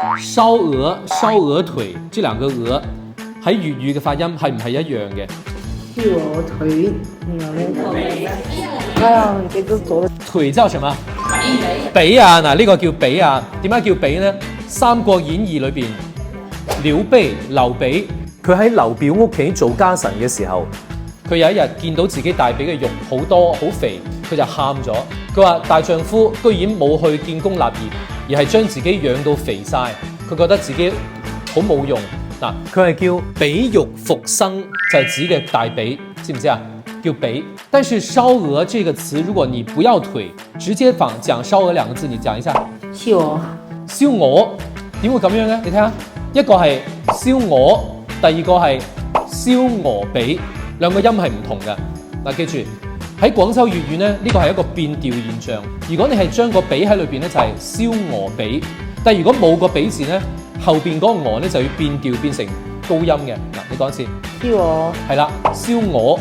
燒鵝、燒鵝腿，這兩個鵝喺粵語嘅發音係唔係一樣嘅？燒鵝腿，哎呀，唔記得咗啦。腿叫什麼？髀啊！嗱，呢個叫髀啊。點解叫髀呢？《三國演義》裏邊，劉備佢喺劉表屋企做家臣嘅時候，佢有一日見到自己大髀嘅肉好多好肥，佢就喊咗。佢話大丈夫居然冇去建功立業，而係將自己養到肥晒，佢覺得自己好冇用。嗱，佢係叫髀肉復生，就係指嘅大髀，知唔知啊？叫髀。但是燒鵝這個詞，如果你不要腿，直接講燒鵝兩個字，你講一下。燒鵝。燒鵝點會咁樣呢？你睇下，一個係燒鵝，第二個係燒鵝髀，兩個音係唔同嘅。嗱，記住喺廣州粵語呢，呢個係一個變調現象。如果你係將個髀喺裏邊呢，就係燒鵝髀；但係如果冇個髀字呢，後邊嗰個鵝呢就要變調變成高音嘅。嗱，你講一次。燒鵝。係啦，燒鵝。